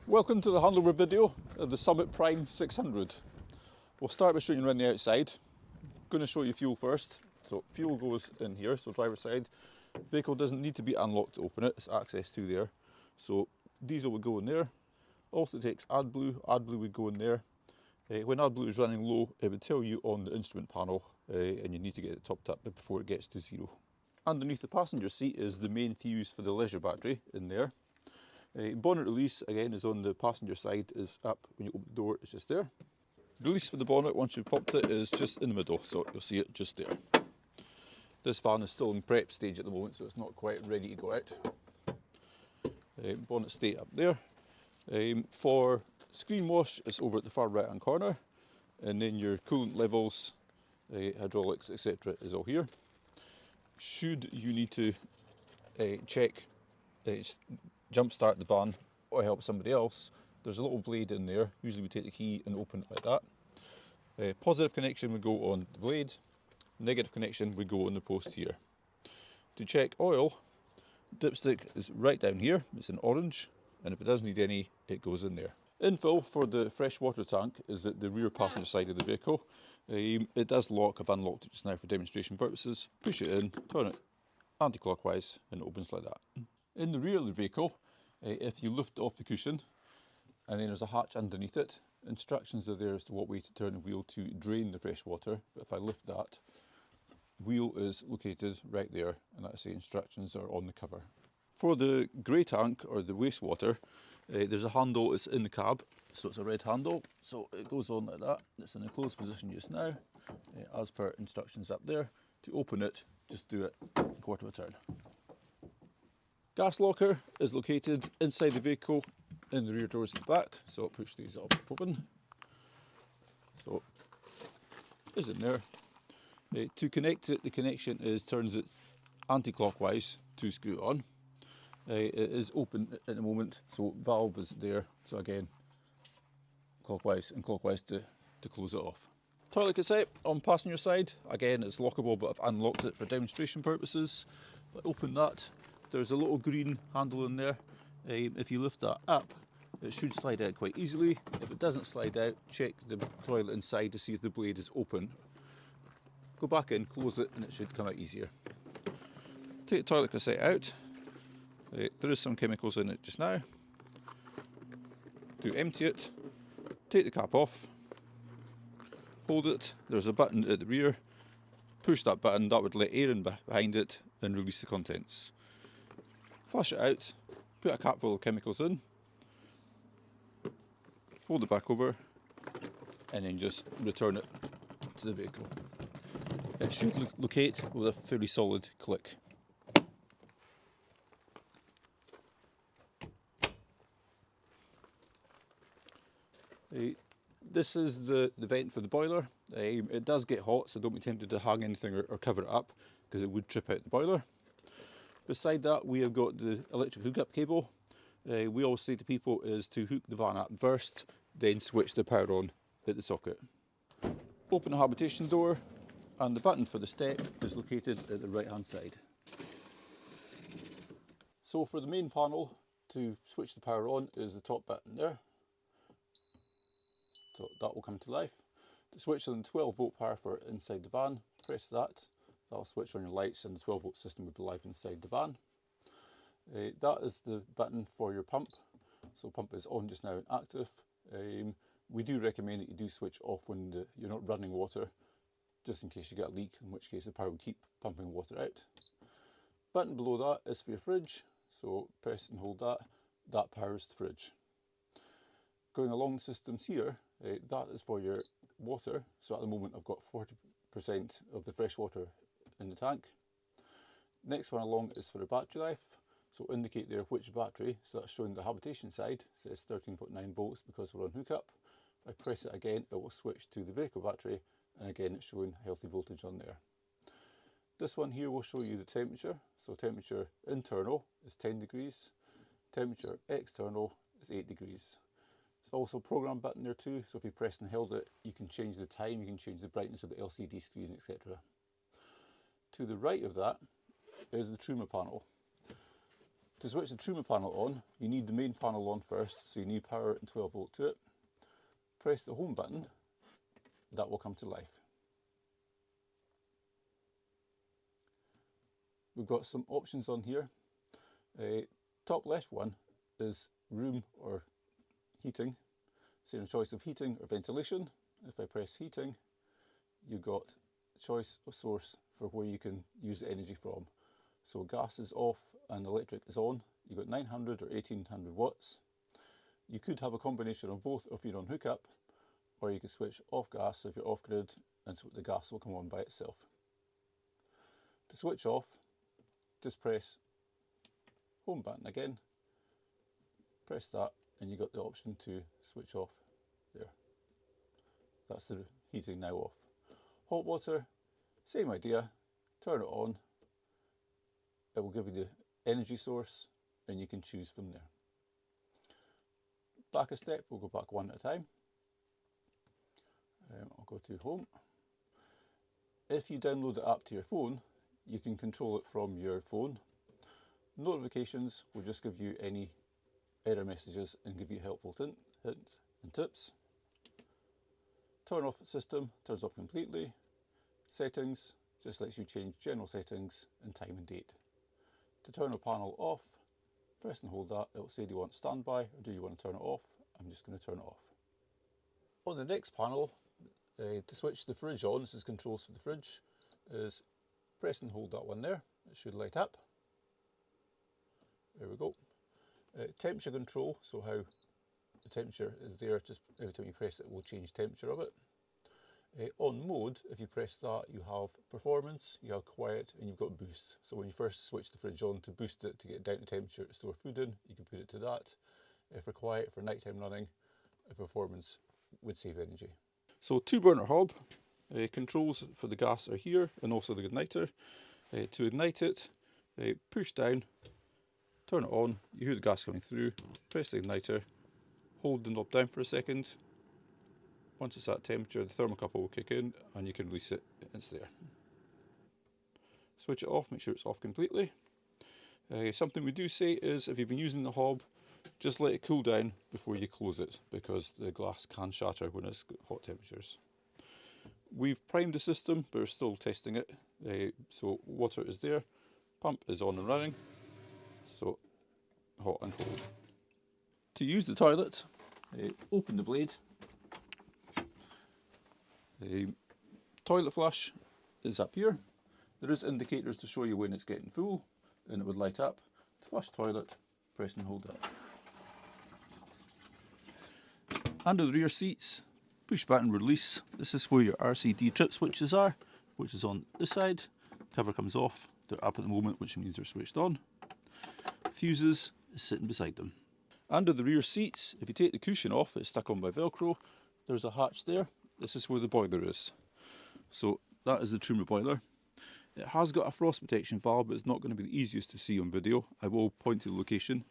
Welcome to the Handover video of the Summit Prime 600. We'll start by showing you around the outside. I'm going to show you fuel first. So fuel goes in here, so driver's side. Vehicle doesn't need to be unlocked to open it, it's access to there. So diesel would go in there. Also takes AdBlue would go in there. When AdBlue is running low, it would tell you on the instrument panel and you need to get it topped up before it gets to zero. Underneath the passenger seat is the main fuse for the leisure battery in there. Bonnet release, again, is on the passenger side, is up when you open the door, it's just there. Release for the bonnet, once you've popped it, is just in the middle, so you'll see it just there. This van is still in prep stage at the moment, so it's not quite ready to go out. Bonnet stay up there. For screen wash, it's over at the far right hand corner, and then your coolant levels, hydraulics, etc. is all here. Should you need to check jump start the van or help somebody else, there's a little blade in there. Usually we take the key and open it like that. Positive connection would go on the blade, negative connection would go on the post here. To check oil, dipstick is right down here, it's in orange, and if it does need any, it goes in there. Infill for the fresh water tank is at the rear passenger side of the vehicle. It does lock, I've unlocked it just now for demonstration purposes. Push it in, turn it anti-clockwise, and it opens like that. In the rear of the vehicle, if you lift off the cushion, and then there's a hatch underneath it, instructions are there as to what way to turn the wheel to drain the fresh water. But if I lift that, wheel is located right there, and that's the instructions are on the cover. For the grey tank, or the wastewater, there's a handle, it's in the cab, so it's a red handle, so it goes on like that. It's in a closed position just now, as per instructions up there. To open it, just do it a quarter of a turn. Gas locker is located inside the vehicle in the rear doors at the back, so I'll push these up open. So it's in there. To connect it, the connection turns it anti-clockwise to screw it on. It is open at the moment, so valve is there, so again clockwise and clockwise to close it off. Toilet cassette on passenger side, again it's lockable, but I've unlocked it for demonstration purposes. If I open that, there's a little green handle in there. If you lift that up, it should slide out quite easily. If it doesn't slide out, check the toilet inside to see if the blade is open. Go back in, close it, and it should come out easier. Take the toilet cassette out. There is some chemicals in it just now. To empty it, take the cap off, hold it, there's a button at the rear, push that button, that would let air in behind it and release the contents. Flush it out, put a cap full of chemicals in, fold it back over, and then just return it to the vehicle. It should locate with a fairly solid click. This is the vent for the boiler. It does get hot, so don't be tempted to hang anything or cover it up, because it would trip out the boiler. Beside that, we have got the electric hookup cable. We always say to people is to hook the van up first, then switch the power on at the socket. Open the habitation door, and the button for the step is located at the right hand side. So for the main panel, to switch the power on is the top button there. So that will come to life. To switch on the 12 volt power for inside the van, press that. That'll switch on your lights and the 12 volt system will be live inside the van. That is the button for your pump. So pump is on just now and active. We do recommend that you do switch off when you're not running water, just in case you get a leak, in which case the power will keep pumping water out. Button below that is for your fridge, so press and hold that. That powers the fridge. Going along the systems here, that is for your water. So at the moment I've got 40% of the fresh water in the tank. Next one along is for the battery life. So indicate there which battery. So that's showing the habitation side, says 13.9 volts because we're on hookup. If I press it again, it will switch to the vehicle battery, and again it's showing healthy voltage on there. This one here will show you the temperature. So temperature internal is 10 degrees, temperature external is 8 degrees. There's also a program button there too, so if you press and held it, you can change the time, you can change the brightness of the LCD screen, etc. To the right of that is the Truma panel. To switch the trimmer panel on, you need the main panel on first, so you need power and 12 volt to it. Press the home button, that will come to life. We've got some options on here. Top left one is room or heating. So a choice of heating or ventilation. If I press heating, you've got choice of source for where you can use the energy from. So gas is off and electric is on. You've got 900 or 1800 watts. You could have a combination of both if you're on hookup, or you could switch off gas if you're off grid, and so the gas will come on by itself. To switch off, just press home button again, press that, and you got the option to switch off there. That's the heating now off. Hot water, same idea, turn it on, it will give you the energy source and you can choose from there. Back a step, we'll go back one at a time. I'll go to home. If you download the app to your phone, you can control it from your phone. Notifications will just give you any error messages and give you helpful hints and tips. Turn off system, turns off completely. Settings, just lets you change general settings and time and date. To turn a panel off, press and hold that. It'll say, do you want standby or do you want to turn it off? I'm just going to turn it off. On the next panel, to switch the fridge on, this is controls for the fridge, is press and hold that one there. It should light up. There we go. Temperature control, so how the temperature is there, just every time you press it, it will change temperature of it. On mode, if you press that, you have performance, you have quiet, and you've got boost. So when you first switch the fridge on to boost it to get down to temperature to store food in, you can put it to that. For quiet, for nighttime running, performance would save energy. So 2-burner hob, controls for the gas are here, and also the igniter. To ignite it, push down, turn it on, you hear the gas coming through, press the igniter, hold the knob down for a second. Once it's at temperature, the thermocouple will kick in and you can release it, it's there. Switch it off, make sure it's off completely. Something we do say is if you've been using the hob, just let it cool down before you close it, because the glass can shatter when it's got hot temperatures. We've primed the system, but we're still testing it. So water is there, pump is on and running, so hot and cold. To use the toilet, open the blade. The toilet flush is up here. There is indicators to show you when it's getting full, and it would light up. To flush toilet, press and hold that. Under the rear seats, push button release. This is where your RCD trip switches are, which is on this side. Cover comes off. They're up at the moment, which means they're switched on. Fuses is sitting beside them. Under the rear seats, if you take the cushion off, it's stuck on by Velcro. There's a hatch there. This is where the boiler is. So that is the trimmer boiler. It has got a frost protection valve, but it's not going to be the easiest to see on video. I will point to the location.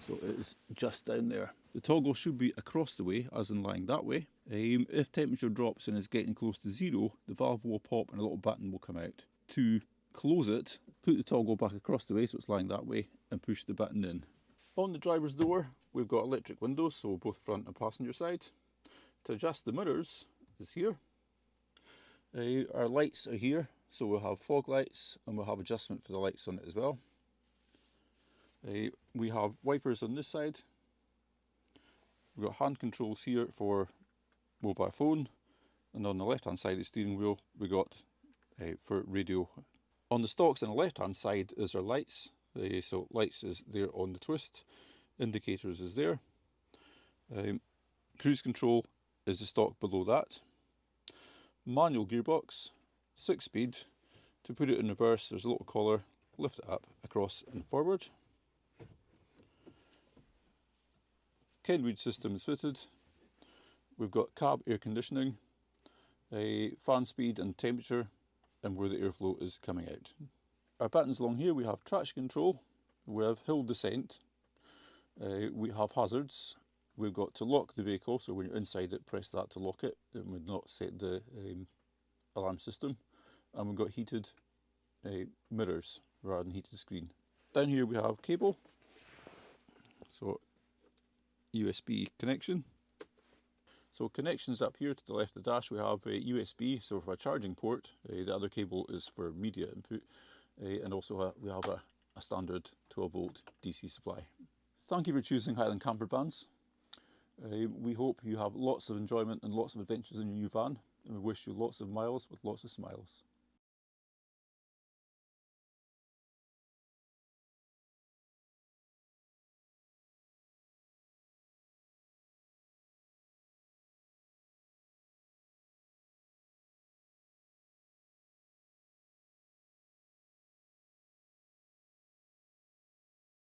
So it is just down there. The toggle should be across the way, as in lying that way. If temperature drops and is getting close to 0, the valve will pop and a little button will come out. To close it, put the toggle back across the way so it's lying that way and push the button in. On the driver's door, we've got electric windows, so both front and passenger side. To adjust the mirrors is here. Our lights are here, so we'll have fog lights and we'll have adjustment for the lights on it as well. We have wipers on this side. We've got hand controls here for mobile phone, and on the left hand side of the steering wheel we got for radio. On the stalks on the left hand side is our lights. So lights is there on the twist, indicators is there. Cruise control is the stalk below that. Manual gearbox, 6-speed. To put it in reverse, there's a little collar, lift it up, across and forward. Kenwood system is fitted. We've got cab air conditioning, a fan speed and temperature, and where the airflow is coming out. Our buttons along here, we have traction control, we have hill descent, we have hazards. We've got to lock the vehicle, so when you're inside it, press that to lock it. It would not set the alarm system. And we've got heated mirrors rather than heated screen. Down here we have cable. So USB connection. So connections up here to the left of the dash, we have a USB, so for a charging port. The other cable is for media input, and also we have a standard 12 volt DC supply. Thank you for choosing Highland Camper Vans. We hope you have lots of enjoyment and lots of adventures in your new van, and we wish you lots of miles with lots of smiles.